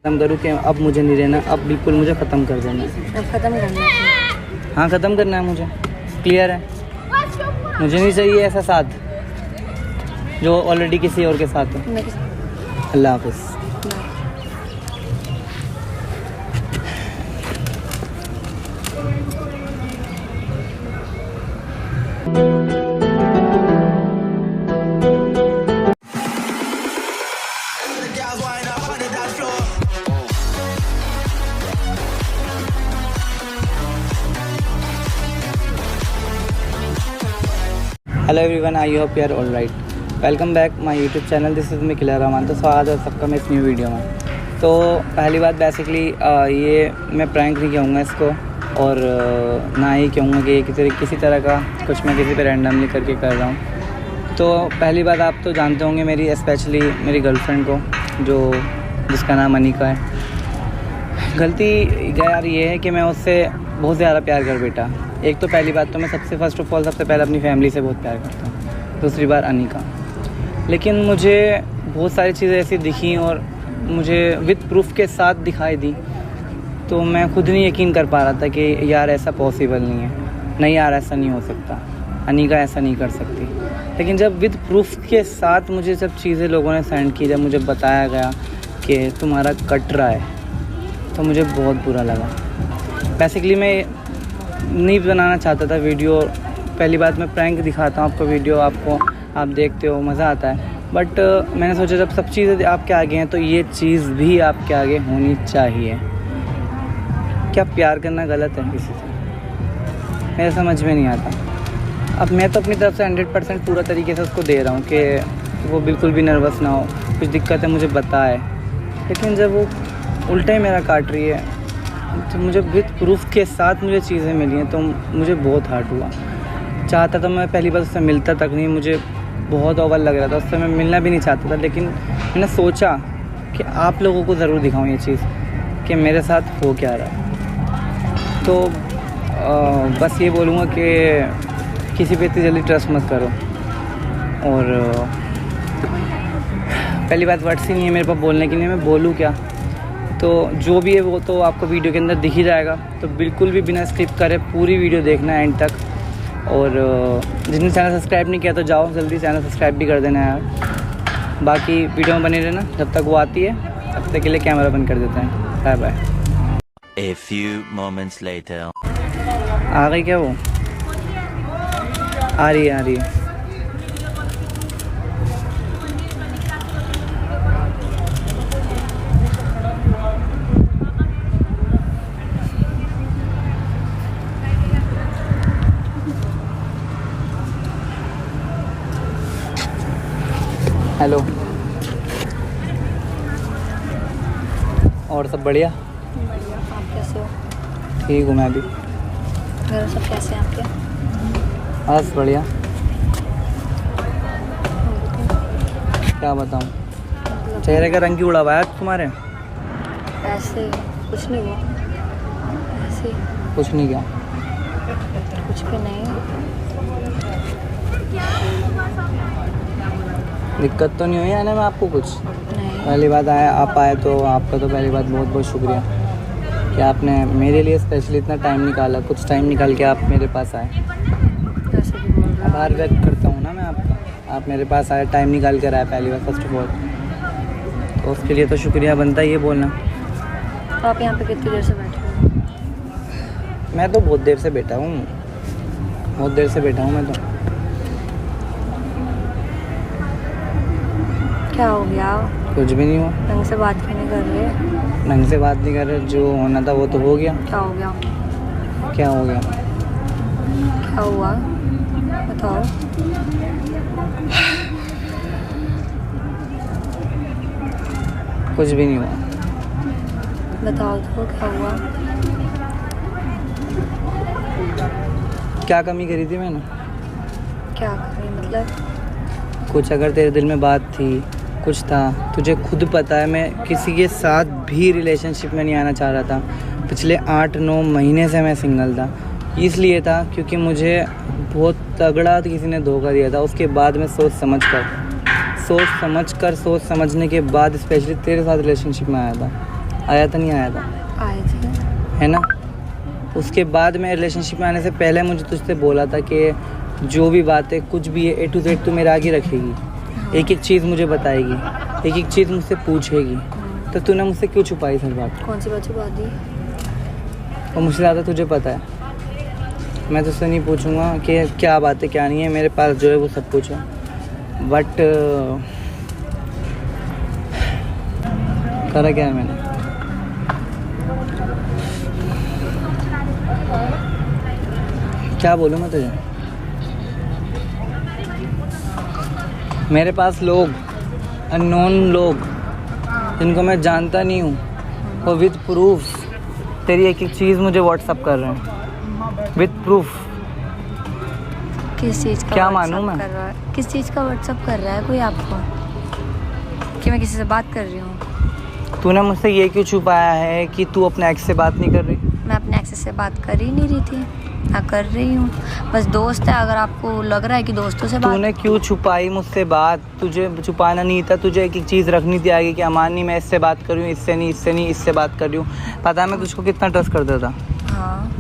ख़त्म करूँ कि अब मुझे नहीं रहना, अब बिल्कुल मुझे ख़त्म कर देना है। अब ख़त्म करना है। हाँ ख़त्म करना है मुझे, क्लियर है। मुझे नहीं चाहिए ऐसा साथ जो ऑलरेडी किसी और के साथ है। मैं किस- अल्लाह हाफिज़। Hello everyone, I hope you are all right. Welcome back my YouTube channel, this is me killer Rahman. तो स्वागत है सबका मैं इस न्यू वीडियो में। तो पहली बात बेसिकली ये मैं प्रैंक नहीं कहूँगा इसको, और ना ही कहूँगा कि किसी तरह का कुछ मैं किसी पे रैंडमली करके कर रहा हूँ। तो पहली बात, आप तो जानते होंगे मेरी स्पेशली मेरी गर्लफ्रेंड को, जो जिसका नाम अनिका है। गलती यार ये है कि मैं उससे बहुत ज़्यादा प्यार कर बैठा। एक तो पहली बात तो मैं सबसे फर्स्ट ऑफ ऑल सबसे पहले अपनी फैमिली से बहुत प्यार करता हूँ, दूसरी बार अनिका। लेकिन मुझे बहुत सारी चीज़ें ऐसी दिखी और मुझे विद प्रूफ के साथ दिखाई दी, तो मैं खुद नहीं यकीन कर पा रहा था कि यार ऐसा पॉसिबल नहीं है, नहीं यार ऐसा नहीं हो सकता, अनिका ऐसा नहीं कर सकती। लेकिन जब विद प्रूफ के साथ मुझे सब चीज़ें लोगों ने सेंड की, जब मुझे बताया गया कि तुम्हारा कट रहा है, तो मुझे बहुत बुरा लगा। बेसिकली मैं नहीं बनाना चाहता था वीडियो। पहली बात, मैं प्रैंक दिखाता हूँ आपको वीडियो, आप देखते हो, मज़ा आता है। बट मैंने सोचा जब सब चीज़ें आपके आगे हैं तो ये चीज़ भी आपके आगे होनी चाहिए। क्या प्यार करना गलत है किसी से? मेरे समझ में नहीं आता। अब मैं तो अपनी तरफ से 100% पूरा तरीके से उसको दे रहा हूँ कि वो बिल्कुल भी नर्वस ना हो, कुछ दिक्कत है मुझे बताए। लेकिन जब वो उल्टा ही मेरा काट रही है, तो मुझे विद प्रूफ के साथ मुझे चीज़ें मिली हैं, तो मुझे बहुत हार्ट हुआ। चाहता तो मैं पहली बार उससे मिलता तक नहीं, मुझे बहुत ओवर लग रहा था, उससे मैं मिलना भी नहीं चाहता था। लेकिन मैंने सोचा कि आप लोगों को ज़रूर दिखाऊं ये चीज़ कि मेरे साथ हो क्या रहा है। तो बस ये बोलूँगा कि किसी पे इतनी जल्दी ट्रस्ट मत करो। और पहली बात वर्ड्स ही नहीं है मेरे पास बोलने के लिए, मैं बोलूँ क्या। तो जो भी है वो तो आपको वीडियो के अंदर दिख ही जाएगा, तो बिल्कुल भी बिना स्किप करे पूरी वीडियो देखना है एंड तक। और जिसने चैनल सब्सक्राइब नहीं किया तो जाओ जल्दी चैनल सब्सक्राइब भी कर देना यार। बाकी वीडियो में बने रहना, जब तक वो आती है तब तक के लिए कैमरा बंद कर देते हैं। Bye bye. A few moments later. आ गई क्या वो? आ रही है। हेलो, और सब बढ़िया? बढ़िया। आप कैसे हो? ठीक हूँ मैं भी। घर सब कैसे हैं आपके? बस बढ़िया। क्या बताऊँ, चेहरे का रंग क्यों उड़ा हुआ है तुम्हारे? ऐसे कुछ नहीं हुआ, ऐसे कुछ नहीं किया। कुछ भी नहीं। दिक्कत तो नहीं हुई आने में आपको कुछ? नहीं। पहली बात आप आए तो आपका तो पहली बात बहुत बहुत शुक्रिया कि आपने मेरे लिए स्पेशली इतना टाइम निकाला, कुछ टाइम निकाल के आप मेरे पास आए। ऐसे भी बोल रहा आभार व्यक्त करता हूँ ना मैं आपका, आप मेरे पास आए, टाइम निकाल कर आए पहली बार फर्स्ट ऑफ ऑल, तो उसके लिए तो शुक्रिया बनता है ये बोलना। तो आप यहाँ पे कितनी देर से बैठे हो? मैं तो बहुत देर से बैठा हूँ, बहुत देर से बैठा हूँ मैं तो। क्या हो गया? कुछ भी नहीं हुआ। ढंग से बात क्यों नहीं कर रहे? ढंग से बात नहीं कर रहे, जो होना था वो तो हो गया। क्या हो गया? क्या हो गया? क्या हुआ बताओ। कुछ भी नहीं हुआ। बताओ तो क्या हुआ? क्या कमी करी थी मैंने? क्या करी मतलब? कुछ अगर तेरे दिल में बात थी, कुछ था, तुझे खुद पता है मैं किसी के साथ भी रिलेशनशिप में नहीं आना चाह रहा था। पिछले 8-9 महीने से मैं सिंगल था। इसलिए था क्योंकि मुझे बहुत तगड़ा किसी ने धोखा दिया था। उसके बाद मैं सोच समझने के बाद स्पेशली तेरे साथ रिलेशनशिप में आया था। आया था नहीं आया था, आए थे। है ना। उसके बाद मैं रिलेशनशिप में आने से पहले मुझे तुझसे बोला था कि जो भी बात है कुछ भी है A to Z तू मेरे आगे रखेगी, एक एक चीज़ मुझे बताएगी, एक एक चीज़ मुझसे पूछेगी। तो तूने मुझसे क्यों छुपाई हर बात? कौन सी बात छुपा दी? और मुझसे ज़्यादा तुझे पता है। मैं तुझसे नहीं पूछूंगा कि क्या बात है क्या नहीं है, मेरे पास जो है वो सब कुछ है। बट करा क्या है मैंने? क्या बोलूँ मैं तुझे? मेरे पास लोग, अननोन लोग जिनको मैं जानता नहीं हूँ, वो विद प्रूफ तेरी एक एक चीज़ मुझे व्हाट्सअप कर रहे हैं, विद प्रूफ। किस चीज़ का क्या WhatsApp मानूं मैं? कर रहा है? किस चीज़ का व्हाट्सअप कर रहा है कोई आपको कि मैं किसी से बात कर रही हूँ? तूने मुझसे ये क्यों छुपाया है कि तू अपने एक्स से बात नहीं कर रही? मैं अपने एक्सेस से बात कर ही नहीं रही थी, ना कर रही हूँ। बस दोस्त है, अगर आपको लग रहा है कि दोस्तों से बात। तूने क्यों छुपाई मुझसे बात? तुझे छुपाना नहीं था, तुझे एक एक चीज़ रखनी थी आगे कि अमान नहीं मैं इससे बात कर रही हूँ, इससे नहीं, इससे नहीं, इससे बात कर रही हूँ। पता है मैं तुझको कितना ट्रस्ट करता था? हाँ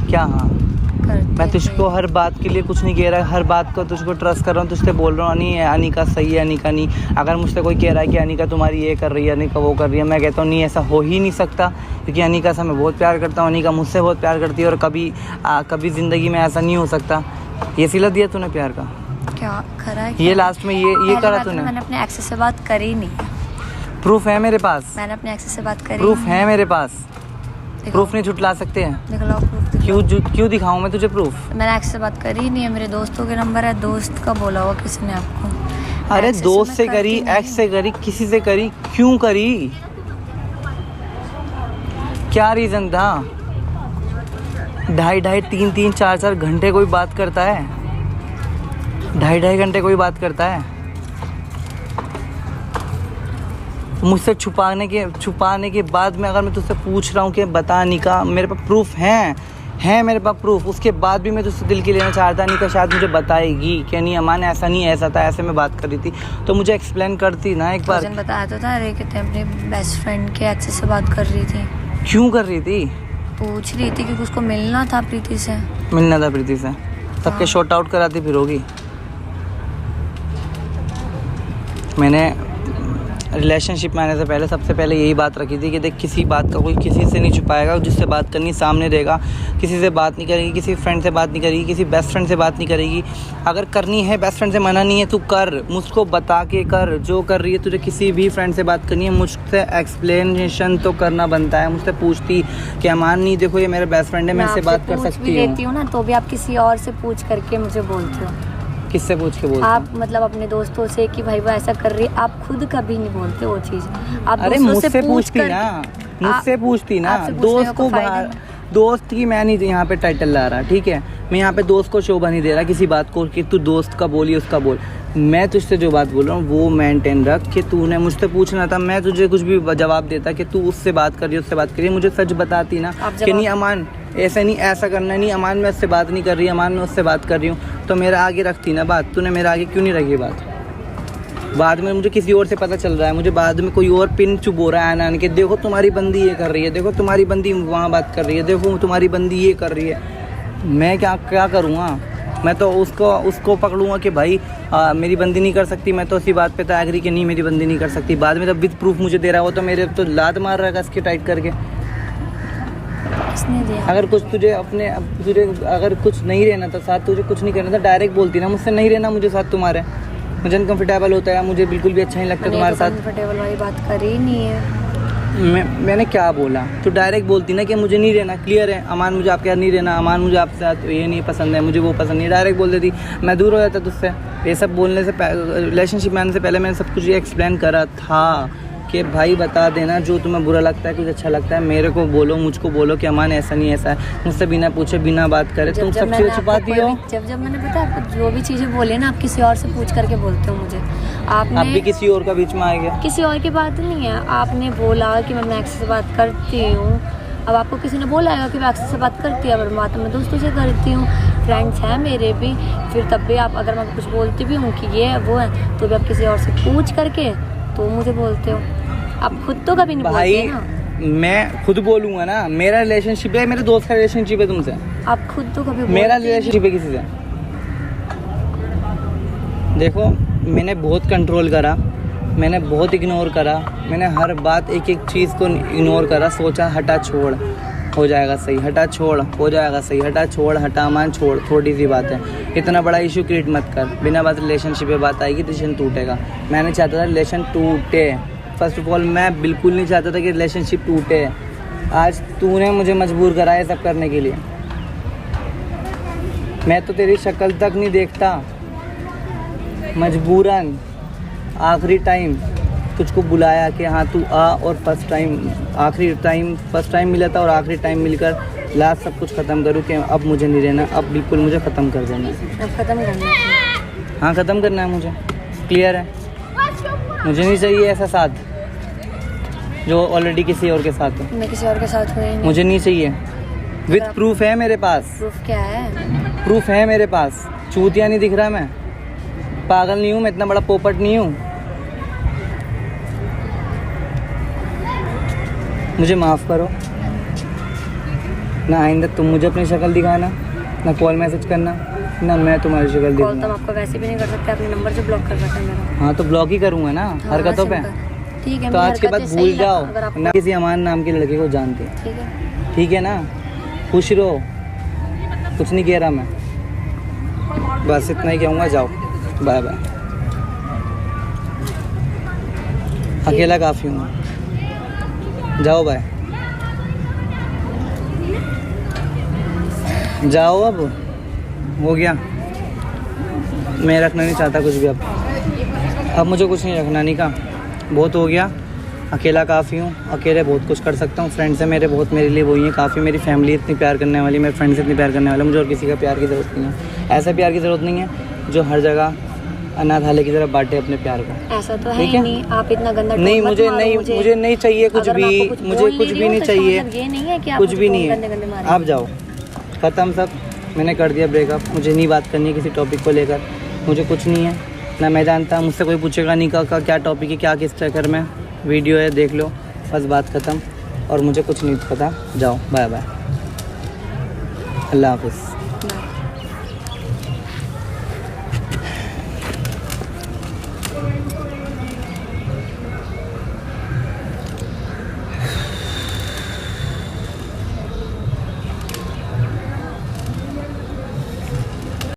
क्या हाँ? करते मैं तुझको थे। हर बात के लिए कुछ नहीं कह रहा, हर बात को तुझको ट्रस्ट कर रहा हूँ, तुझसे बोल रहा हूँ नहीं अनिका सही है, अनिका नहीं। अगर मुझसे कोई कह रहा है कि अनिका तुम्हारी ये कर रही है, अनिका वो कर रही है, मैं कहता हूँ नहीं ऐसा हो ही नहीं सकता, क्योंकि अनिका से मैं बहुत प्यार करता हूँ, अनिका मुझसे बहुत प्यार करती है और कभी ज़िंदगी में ऐसा नहीं हो सकता। ये सिला दिया तूने प्यार का? क्या करा है? ये लास्ट में ये पहली करा बात तो तूने? मैंने अपने एक्सेस से बात करी नहीं। प्रूफ है मेरे पास, मैंने अपने एक्सेस से बात करी प्रूफ नहीं। है मेरे पास, दिखाओ। प्रूफ नहीं झुटला सकते हैं। दिखलाओ प्रूफ, दिखाओ। क्यों दिखाऊं मैं तुझे प्रूफ? मैंने एक्सेस से बात करी ही नहीं है, मेरे दोस्तों के नंबर है, दोस्त का बोला हुआ किसी ने आपको? अरे एक्सेस दोस्त मैं से करती करी, नहीं। एक्स से करी, किसी से करी, क्यों करी? क्या रीज़न था? 2.5 3 4 घंटे कोई बात करता है? 2.5 घंटे कोई बात करता है? मुझसे छुपाने के बाद में अगर मैं तुझसे पूछ रहा हूँ कि बता निका, मेरे पास प्रूफ है मेरे पास प्रूफ, उसके बाद भी मैं तुझसे दिल की लेना चाहता नहीं था, शायद मुझे बताएगी कि नहीं अमान ऐसा नहीं ऐसा था, ऐसे में बात कर रही थी, तो मुझे एक्सप्लेन करती ना एक बार। बताया तो था, अरे कहते अपने बेस्ट फ्रेंड के एक्सेस से बात कर रही थी। क्यों कर रही थी? पूछ रही थी क्योंकि उसको मिलना था प्रीति से। मिलना था प्रीति से, सबके शॉर्ट आउट कराती फिरोगी। मैंने रिलेशनशिप में आने से पहले सबसे पहले यही बात रखी थी कि देख किसी बात का कोई किसी से नहीं छुपाएगा, जिससे बात करनी सामने रहेगा, किसी से बात नहीं करेगी, किसी फ्रेंड से बात नहीं करेगी, किसी बेस्ट फ्रेंड से बात नहीं करेगी। अगर करनी है बेस्ट फ्रेंड से मना नहीं है, तू कर, मुझको बता के कर, जो कर रही है तुझे किसी भी फ्रेंड से बात करनी है मुझसे एक्सप्लेनेशन तो करना बनता है। मुझसे पूछती कि अमान नहीं देखो ये मेरा बेस्ट फ्रेंड है, मैं इससे बात कर सकती हूँ ना, तो भी आप किसी और से पूछ करके मुझे बोलते हो। किससे पूछ के बोलते? आप मतलब अपने दोस्तों से कि भाई वो ऐसा कर रही है, आप खुद कभी नहीं बोलते वो चीज़। आप अरे मुझसे पूछती ना, मुझसे पूछती ना, दोस्त को बाहर, दोस्त की मैं नहीं यहाँ पे टाइटल ला रहा, ठीक है, मैं यहाँ पे दोस्त को शोभा नहीं दे रहा किसी बात को कि तू दोस्त का बोली उसका बोल। मैं तुझसे जो बात बोल रहा हूँ वो मेंटेन रख कि तूने मुझसे पूछना था, मैं तुझे कुछ भी जवाब देता कि तू उससे बात कर रही है, उससे बात करिए, मुझे सच बताती ना कि नहीं अमान ऐसा नहीं, ऐसा करना नहीं, अमान मैं उससे बात नहीं कर रही, अमान मैं उससे बात कर रही हूँ, तो मेरा आगे रखती ना बात। तूने मेरा आगे क्यों नहीं रखी बात? बाद में मुझे किसी और से पता चल रहा है, मुझे बाद में कोई और पिन चुभ हो रहा है आने के, देखो तुम्हारी बंदी ये कर रही है, देखो तुम्हारी बंदी वहाँ बात कर रही है, देखो तुम्हारी बंदी ये कर रही है। मैं क्या करूँगा? मैं तो उसको पकड़ूंगा कि भाई मेरी बंदी नहीं कर सकती, मैं तो उसी बात पे था एग्री कि नहीं मेरी बंदी नहीं कर सकती। बाद में जब विद प्रूफ मुझे दे रहा हो तो मेरे तो लात मार रहा है इसके टाइट करके। किसने दिया? अगर कुछ तुझे अगर कुछ नहीं रहना था साथ, तुझे कुछ नहीं करना था, डायरेक्ट बोलती ना मुझसे नहीं रहना मुझे साथ तुम्हारे, मुझे अनकम्फर्टेबल होता है, मुझे बिल्कुल भी अच्छा नहीं लगता तुम्हारे साथ। कंफर्टेबल वाली बात करी ही नहीं है। मैंने क्या बोला? तो डायरेक्ट बोलती ना कि मुझे नहीं रहना, क्लियर है अमान मुझे आपके साथ नहीं रहना, अमान मुझे आपके साथ ये नहीं पसंद है, मुझे वो पसंद नहीं, डायरेक्ट बोल देती, मैं दूर हो जाता तुझसे। ये सब बोलने से रिलेशनशिप में आने से पहले मैंने सब कुछ ये एक्सप्लेन करा था कि भाई बता देना जो तुम्हें बुरा लगता है, कुछ अच्छा लगता है, मेरे को बोलो, मुझको बोलो कि अमान ऐसा नहीं ऐसा है, मुझसे बिना पूछे बिना बात करे तुम सब चीज़ें छुपाती हो। जब मैंने पता आपको जो भी चीज़ें बोली ना, आप किसी और से पूछ करके बोलते हो मुझे। आपने अब भी किसी और का बीच में आ गया। किसी और की बात नहीं है, आपने बोला कि मैं एक्सेस से बात करती हूँ। अब आपको किसी ने बोला है कि मैं एक्सेस से बात करती है, पर मैं दोस्तों से करती हूँ, फ्रेंड्स हैं मेरे भी, फिर तब भी आप अगर मैं कुछ बोलती भी हूँ कि ये है वो है, तो भी आप किसी और से पूछ करके तो मुझे बोलते हो। आप खुद तो कभी नहीं बोलते ना। मैं खुद बोलूँगा ना, मेरा रिलेशनशिप है, मेरे दोस्त का रिलेशनशिप है तुमसे, आप खुद तो कभी मेरा बोलते नहीं। रिलेशनशिप है किसी से। देखो मैंने बहुत कंट्रोल करा, मैंने बहुत इग्नोर करा, मैंने हर बात एक एक चीज़ को इग्नोर करा, सोचा हटा छोड़ हो जाएगा सही, हटा छोड़ हो जाएगा सही, हटा छोड़ हटा मान छोड़, थोड़ी सी बात है, इतना बड़ा इशू क्रिएट मत कर, बिना बात रिलेशनशिप पे बात आएगी रिलेशन टूटेगा। मैं नहीं चाहता था रिलेशन टूटे, फर्स्ट ऑफ ऑल मैं बिल्कुल नहीं चाहता था कि रिलेशनशिप टूटे। आज तूने मुझे मजबूर करा है सब करने के लिए। मैं तो तेरी शक्ल तक नहीं देखता, मजबूरन आखिरी टाइम तुझको बुलाया कि हाँ तू आ, और फर्स्ट टाइम मिला था और आखिरी टाइम मिलकर लास्ट सब कुछ ख़त्म करूँ कि अब मुझे नहीं रहना, अब बिल्कुल मुझे ख़त्म कर देना है। अब ख़त्म करना है। हाँ ख़त्म करना है मुझे, क्लियर है। मुझे नहीं चाहिए ऐसा साथ जो ऑलरेडी किसी और के साथ है, मैं किसी और के साथ हुई नहीं। मुझे नहीं चाहिए। विद प्रूफ है मेरे पास, प्रूफ क्या है? प्रूफ है मेरे पास। चूतिया नहीं दिख रहा, मैं पागल नहीं हूँ, मैं इतना बड़ा पोपट नहीं हूँ। मुझे माफ़ करो ना, आइंदा तुम मुझे अपनी शक्ल दिखाना, ना कॉल मैसेज करना, ना मैं तुम्हारी शक्ल कॉल तो दिखाऊंगा। हम आपको वैसे भी नहीं कर सकते, अपने नंबर से ब्लॉक कर सकते हैं मेरा। हाँ तो ब्लॉक ही करूँगा ना हरकतों पे। ठीक है, तो आज के बाद भूल जाओ अगर ना किसी अमान नाम की लड़के को जानते। ठीक है, ठीक है ना, खुश रहो, कुछ नहीं कह रहा मैं, बस इतना ही कहूँगा। जाओ बाय बाय, अकेला काफ़ी हूँ, जाओ बाय, जाओ अब हो गया। मैं रखना नहीं चाहता कुछ भी अब मुझे कुछ नहीं रखना, नहीं का बहुत हो गया। अकेला काफ़ी हूँ, अकेले बहुत कुछ कर सकता हूँ। फ्रेंड्स हैं मेरे बहुत, मेरे लिए वही हैं काफ़ी। मेरी फैमिली इतनी प्यार करने वाली, मेरे फ्रेंड्स इतनी प्यार करने वाले, मुझे और किसी का प्यार की ज़रूरत नहीं है। ऐसा प्यार की ज़रूरत नहीं है जो हर जगह अनाथालय की तरह बांटे अपने प्यार को। ऐसा तो है ठीक ही है? नहीं, आप इतना गंदा नहीं, टोन मत मुझे मारो नहीं, मुझे नहीं चाहिए कुछ अगर मैं भी, आपको कुछ मुझे बोल कुछ रही भी हूँ नहीं तो इसका चाहिए, मतलब ये नहीं है कि आप कुछ मुझे भी टोन नहीं गंदे गंदे है। मारेंगे। आप जाओ, ख़त्म सब, मैंने कर दिया ब्रेकअप। मुझे नहीं बात करनी है किसी टॉपिक को लेकर, मुझे कुछ नहीं है ना, मैं जानता। मुझसे कोई पूछेगा नहीं का क्या टॉपिक है, क्या किस चक्कर में वीडियो है, देख लो, बस बात ख़त्म। और मुझे कुछ नहीं पता, जाओ बाय बाय, अल्लाह हाफिज़।